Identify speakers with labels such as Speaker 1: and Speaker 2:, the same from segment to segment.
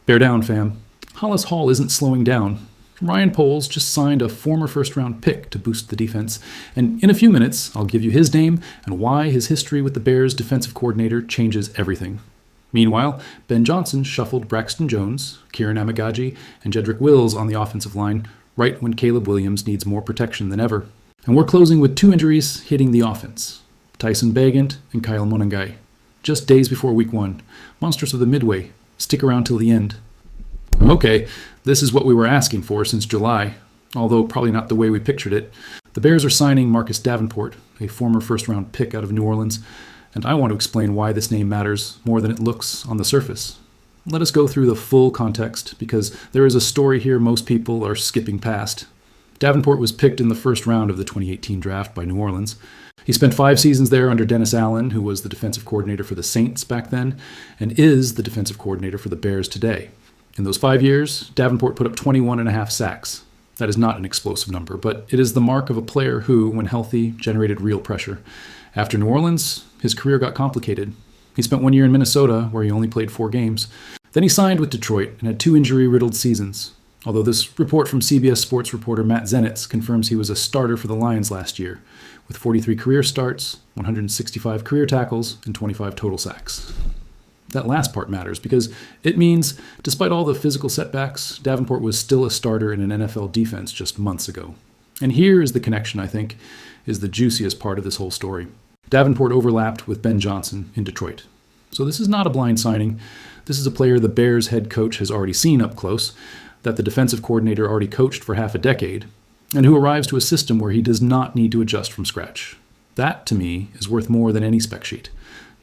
Speaker 1: Bear down, fam. Hollis Hall isn't slowing down. Ryan Poles just signed a former first-round pick to boost the defense, and in a few minutes, I'll give you his name and why his history with the Bears' defensive coordinator changes everything. Meanwhile, Ben Johnson shuffled Braxton Jones, Kieran Amagaji, and Jedrick Wills on the offensive line right when Caleb Williams needs more protection than ever. And we're closing with 2 injuries hitting the offense: Tyson Bagant and Kyle Monangai. Just days before week 1. Monsters of the Midway. Stick around till the end. Okay, this is what we were asking for since July, although probably not the way we pictured it. The Bears are signing Marcus Davenport, a former first-round pick out of New Orleans, and I want to explain why this name matters more than it looks on the surface. Let us go through the full context, because there is a story here most people are skipping past. Davenport was picked in the first round of the 2018 draft by New Orleans. He spent 5 seasons there under Dennis Allen, who was the defensive coordinator for the Saints back then, and is the defensive coordinator for the Bears today. In those 5 years, Davenport put up 21.5 sacks. That is not an explosive number, but it is the mark of a player who, when healthy, generated real pressure. After New Orleans, his career got complicated. He spent 1 year in Minnesota, where he only played 4 games. Then he signed with Detroit and had 2 injury-riddled seasons. Although this report from CBS Sports reporter Matt Zenitz confirms he was a starter for the Lions last year, with 43 career starts, 165 career tackles, and 25 total sacks. That last part matters because it means, despite all the physical setbacks, Davenport was still a starter in an NFL defense just months ago. And here is the connection, I think, is the juiciest part of this whole story. Davenport overlapped with Ben Johnson in Detroit. So this is not a blind signing. This is a player the Bears head coach has already seen up close, that the defensive coordinator already coached for half a decade, and who arrives to a system where he does not need to adjust from scratch. That, to me, is worth more than any spec sheet.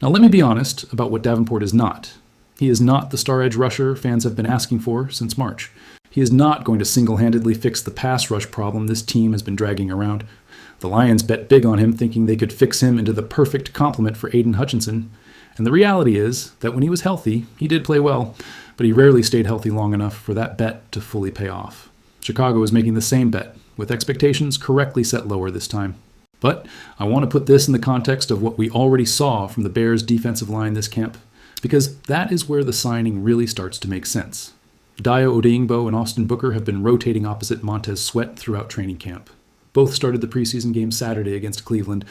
Speaker 1: Now let me be honest about what Davenport is not. He is not the star edge rusher fans have been asking for since March. He is not going to single-handedly fix the pass rush problem this team has been dragging around. The Lions bet big on him, thinking they could fix him into the perfect complement for Aiden Hutchinson. And the reality is that when he was healthy, he did play well, but he rarely stayed healthy long enough for that bet to fully pay off. Chicago is making the same bet, with expectations correctly set lower this time. But I want to put this in the context of what we already saw from the Bears' defensive line this camp, because that is where the signing really starts to make sense. Dayo Odeyingbo and Austin Booker have been rotating opposite Montez Sweat throughout training camp. Both started the preseason game Saturday against Cleveland,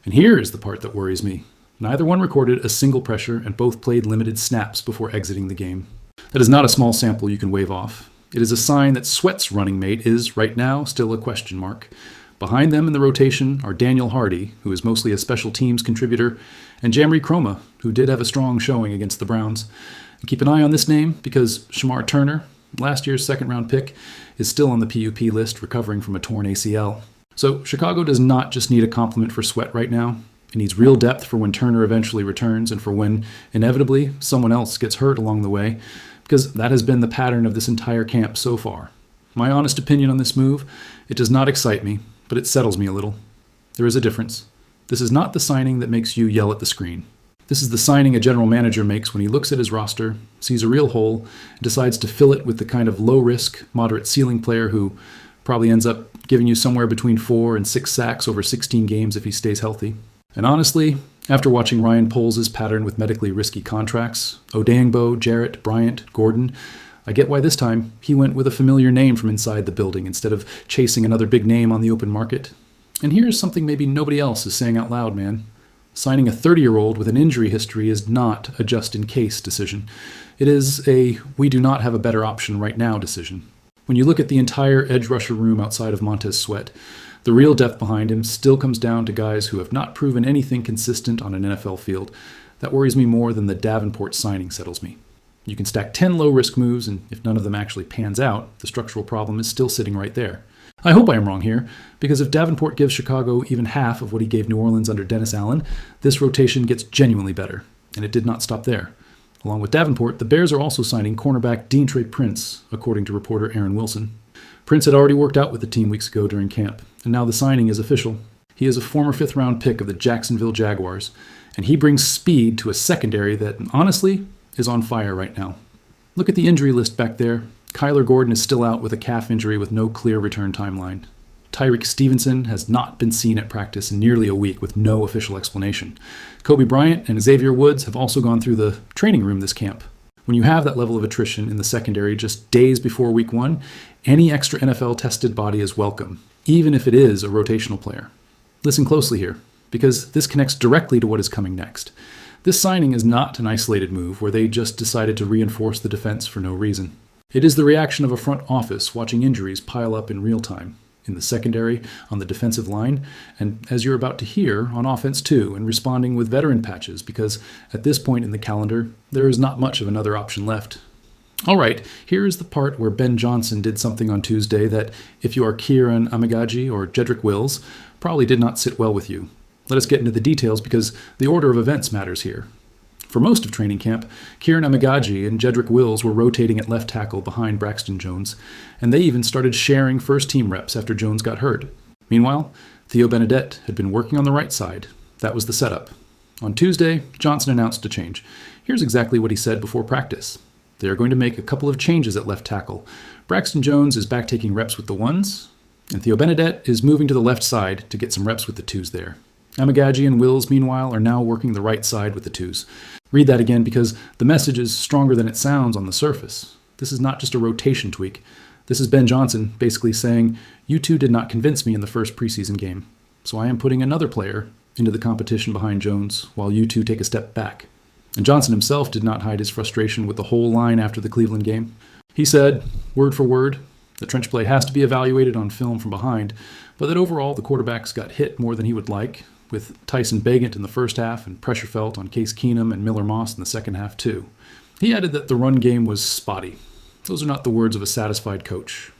Speaker 1: and here is the part that worries me. Neither one recorded a single pressure, and both played limited snaps before exiting the game. That is not a small sample you can wave off. It is a sign that Sweat's running mate is, right now, still a question mark. Behind them in the rotation are Daniel Hardy, who is mostly a special teams contributor, and Jamri Chroma, who did have a strong showing against the Browns. And keep an eye on this name because Shamar Turner, last year's second-round pick, is still on the PUP list recovering from a torn ACL. So Chicago does not just need a complement for Sweat right now. It needs real depth for when Turner eventually returns and for when, inevitably, someone else gets hurt along the way, because that has been the pattern of this entire camp so far. My honest opinion on this move, it does not excite me, but it settles me a little. There is a difference. This is not the signing that makes you yell at the screen. This is the signing a general manager makes when he looks at his roster, sees a real hole, and decides to fill it with the kind of low-risk, moderate-ceiling player who probably ends up giving you somewhere between 4 and 6 sacks over 16 games if he stays healthy. And honestly, after watching Ryan Poles' pattern with medically risky contracts, Odeyingbo, Jarrett, Bryant, Gordon, I get why this time he went with a familiar name from inside the building instead of chasing another big name on the open market. And here's something maybe nobody else is saying out loud, man. Signing a 30-year-old with an injury history is not a just-in-case decision. It is a we do not have a better option right now decision. When you look at the entire edge rusher room outside of Montez Sweat, the real depth behind him still comes down to guys who have not proven anything consistent on an NFL field. That worries me more than the Davenport signing settles me. You can stack 10 low-risk moves, and if none of them actually pans out, the structural problem is still sitting right there. I hope I am wrong here, because if Davenport gives Chicago even half of what he gave New Orleans under Dennis Allen, this rotation gets genuinely better, and it did not stop there. Along with Davenport, the Bears are also signing cornerback Deantre Prince, according to reporter Aaron Wilson. Prince had already worked out with the team weeks ago during camp, and now the signing is official. He is a former 5th-round pick of the Jacksonville Jaguars, and he brings speed to a secondary that, honestly, is on fire right now. Look at the injury list back there. Kyler Gordon is still out with a calf injury with no clear return timeline. Tyreek Stevenson has not been seen at practice in nearly a week with no official explanation. Kobe Bryant and Xavier Woods have also gone through the training room this camp. When you have that level of attrition in the secondary just days before week 1, any extra NFL-tested body is welcome, even if it is a rotational player. Listen closely here, because this connects directly to what is coming next. This signing is not an isolated move where they just decided to reinforce the defense for no reason. It is the reaction of a front office watching injuries pile up in real time, in the secondary, on the defensive line, and as you're about to hear, on offense too, and responding with veteran patches, because at this point in the calendar, there is not much of another option left. All right, here is the part where Ben Johnson did something on Tuesday that, if you are Kieran Amegadjie or Jedrick Wills, probably did not sit well with you. Let us get into the details because the order of events matters here. For most of training camp, Kieran Amegadjie and Jedrick Wills were rotating at left tackle behind Braxton Jones, and they even started sharing first-team reps after Jones got hurt. Meanwhile, Theo Benedette had been working on the right side. That was the setup. On Tuesday, Johnson announced a change. Here's exactly what he said before practice. They are going to make a couple of changes at left tackle. Braxton Jones is back taking reps with the ones, and Theo Benedette is moving to the left side to get some reps with the twos there. Amegadjie and Wills, meanwhile, are now working the right side with the twos. Read that again because the message is stronger than it sounds on the surface. This is not just a rotation tweak. This is Ben Johnson basically saying, you two did not convince me in the first preseason game, so I am putting another player into the competition behind Jones while you two take a step back. And Johnson himself did not hide his frustration with the whole line after the Cleveland game. He said, word for word, the trench play has to be evaluated on film from behind, but that overall the quarterbacks got hit more than he would like, with Tyson Bagent in the first half and pressure felt on Case Keenum and Miller Moss in the second half too. He added that the run game was spotty. Those are not the words of a satisfied coach.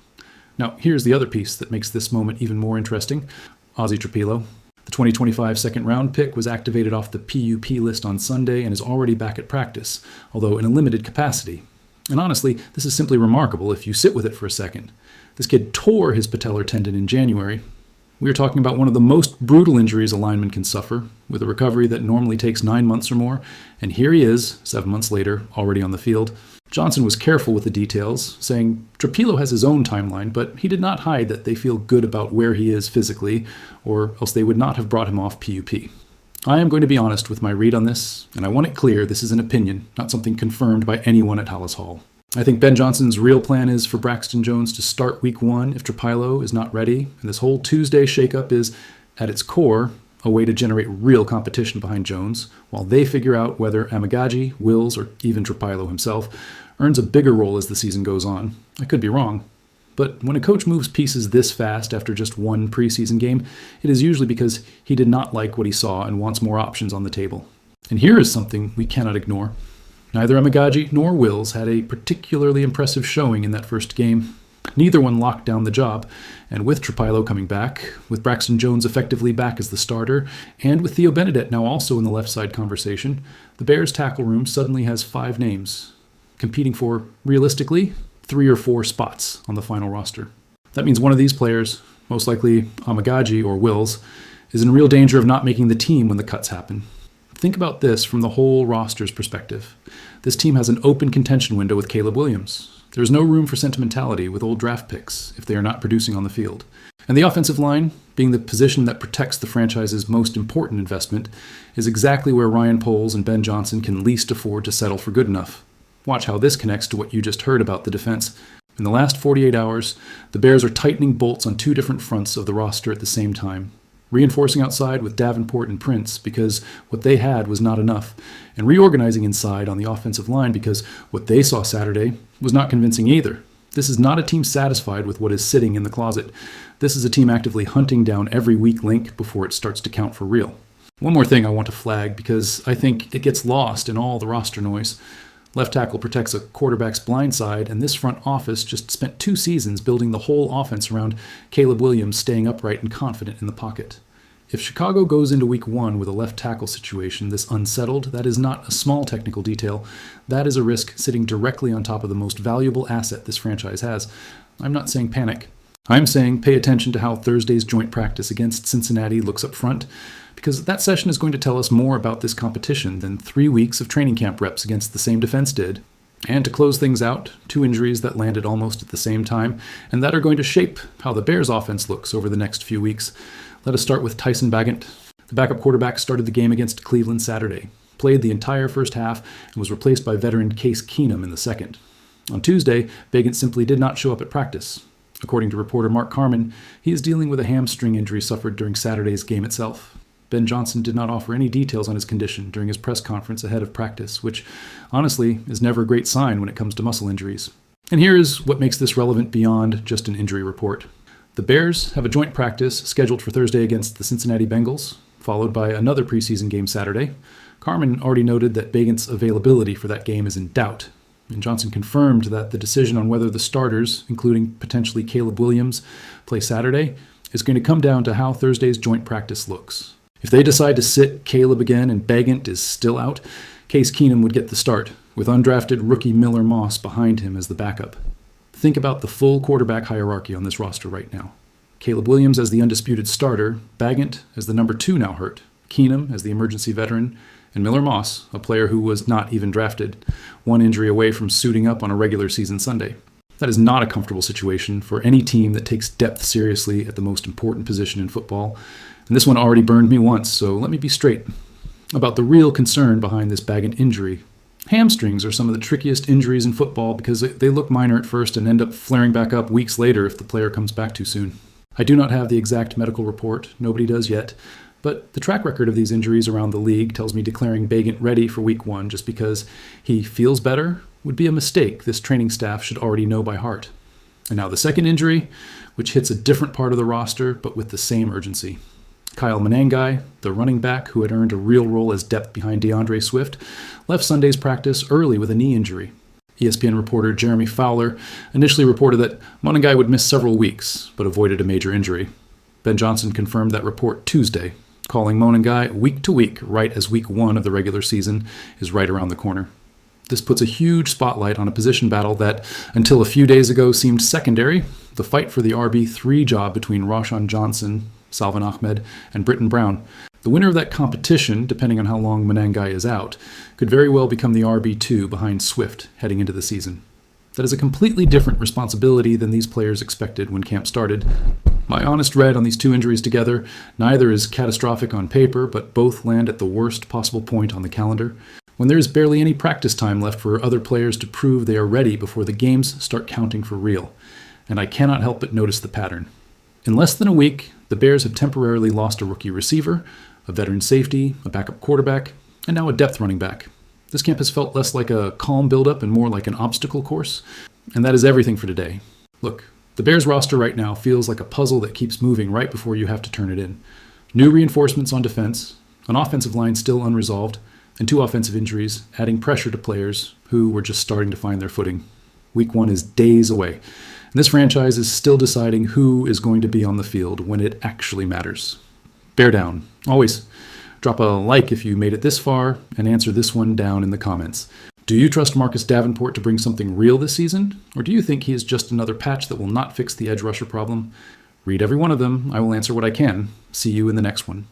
Speaker 1: Now, here's the other piece that makes this moment even more interesting. Ozzie Trapilo. The 2025 second-round pick was activated off the PUP list on Sunday and is already back at practice, although in a limited capacity. And honestly, this is simply remarkable if you sit with it for a second. This kid tore his patellar tendon in January. We are talking about one of the most brutal injuries a lineman can suffer, with a recovery that normally takes 9 months or more, and here he is, 7 months later, already on the field. Johnson was careful with the details, saying Trapilo has his own timeline, but he did not hide that they feel good about where he is physically, or else they would not have brought him off PUP. I am going to be honest with my read on this, and I want it clear this is an opinion, not something confirmed by anyone at Hollis Hall. I think Ben Johnson's real plan is for Braxton Jones to start week 1 if Trapilo is not ready, and this whole Tuesday shakeup is, at its core, a way to generate real competition behind Jones, while they figure out whether Amegadjie, Wills, or even Trapilo himself earns a bigger role as the season goes on. I could be wrong. But when a coach moves pieces this fast after just one preseason game, it is usually because he did not like what he saw and wants more options on the table. And here is something we cannot ignore. Neither Amegadjie nor Wills had a particularly impressive showing in that first game. Neither one locked down the job, and with Trapilo coming back, with Braxton Jones effectively back as the starter, and with Theo Benedette now also in the left side conversation, the Bears' tackle room suddenly has 5 names, competing for, realistically, 3 or 4 spots on the final roster. That means one of these players, most likely Amegadjie or Wills, is in real danger of not making the team when the cuts happen. Think about this from the whole roster's perspective. This team has an open contention window with Caleb Williams. There is no room for sentimentality with old draft picks if they are not producing on the field. And the offensive line, being the position that protects the franchise's most important investment, is exactly where Ryan Poles and Ben Johnson can least afford to settle for good enough. Watch how this connects to what you just heard about the defense. In the last 48 hours, the Bears are tightening bolts on 2 different fronts of the roster at the same time. Reinforcing outside with Davenport and Prince because what they had was not enough, and reorganizing inside on the offensive line because what they saw Saturday was not convincing either. This is not a team satisfied with what is sitting in the closet. This is a team actively hunting down every weak link before it starts to count for real. One more thing I want to flag because I think it gets lost in all the roster noise. Left tackle protects a quarterback's blind side, and this front office just spent 2 seasons building the whole offense around Caleb Williams staying upright and confident in the pocket. If Chicago goes into week 1 with a left tackle situation this unsettled, that is not a small technical detail. That is a risk sitting directly on top of the most valuable asset this franchise has. I'm not saying panic. I'm saying pay attention to how Thursday's joint practice against Cincinnati looks up front, because that session is going to tell us more about this competition than 3 weeks of training camp reps against the same defense did. And to close things out, 2 injuries that landed almost at the same time, and that are going to shape how the Bears' offense looks over the next few weeks. Let us start with Tyson Bagent. The backup quarterback started the game against Cleveland Saturday. played the entire first half and was replaced by veteran Case Keenum in the second. On Tuesday, Bagent simply did not show up at practice. According to reporter Mark Carman, he is dealing with a hamstring injury suffered during Saturday's game itself. Ben Johnson did not offer any details on his condition during his press conference ahead of practice, which, honestly, is never a great sign when it comes to muscle injuries. And here is what makes this relevant beyond just an injury report. The Bears have a joint practice scheduled for Thursday against the Cincinnati Bengals, followed by another preseason game Saturday. Carman already noted that Bagent's availability for that game is in doubt, and Johnson confirmed that the decision on whether the starters, including potentially Caleb Williams, play Saturday is going to come down to how Thursday's joint practice looks. If they decide to sit Caleb again and Bagent is still out, Case Keenum would get the start, with undrafted rookie Miller Moss behind him as the backup. Think about the full quarterback hierarchy on this roster right now. Caleb Williams as the undisputed starter, Bagent as the number 2 now hurt, Keenum as the emergency veteran, and Miller Moss, a player who was not even drafted, one injury away from suiting up on a regular season Sunday. That is not a comfortable situation for any team that takes depth seriously at the most important position in football. And this one already burned me once, so let me be straight about the real concern behind this Bagent injury. Hamstrings are some of the trickiest injuries in football because they look minor at first and end up flaring back up weeks later if the player comes back too soon. I do not have the exact medical report, nobody does yet, but the track record of these injuries around the league tells me declaring Bagent ready for week 1 just because he feels better would be a mistake this training staff should already know by heart. And now the second injury, which hits a different part of the roster but with the same urgency. Kyle Manangai, the running back who had earned a real role as depth behind DeAndre Swift, left Sunday's practice early with a knee injury. ESPN reporter Jeremy Fowler initially reported that Manangai would miss several weeks, but avoided a major injury. Ben Johnson confirmed that report Tuesday, calling Manangai week to week right as week 1 of the regular season is right around the corner. This puts a huge spotlight on a position battle that, until a few days ago, seemed secondary, the fight for the RB3 job between Rashawn Johnson, Salvin Ahmed, and Britton Brown. The winner of that competition, depending on how long Manangai is out, could very well become the RB2 behind Swift heading into the season. That is a completely different responsibility than these players expected when camp started. My honest read on these two injuries together, neither is catastrophic on paper, but both land at the worst possible point on the calendar, when there is barely any practice time left for other players to prove they are ready before the games start counting for real. And I cannot help but notice the pattern. In less than a week, the Bears have temporarily lost a rookie receiver, a veteran safety, a backup quarterback, and now a depth running back. This camp has felt less like a calm buildup and more like an obstacle course. And that is everything for today. Look, the Bears roster right now feels like a puzzle that keeps moving right before you have to turn it in. New reinforcements on defense, an offensive line still unresolved, and 2 offensive injuries, adding pressure to players who were just starting to find their footing. Week 1 is days away, and this franchise is still deciding who is going to be on the field when it actually matters. Bear down. Always. Drop a like if you made it this far, and answer this one down in the comments. Do you trust Marcus Davenport to bring something real this season, or do you think he is just another patch that will not fix the edge rusher problem? Read every one of them. I will answer what I can. See you in the next one.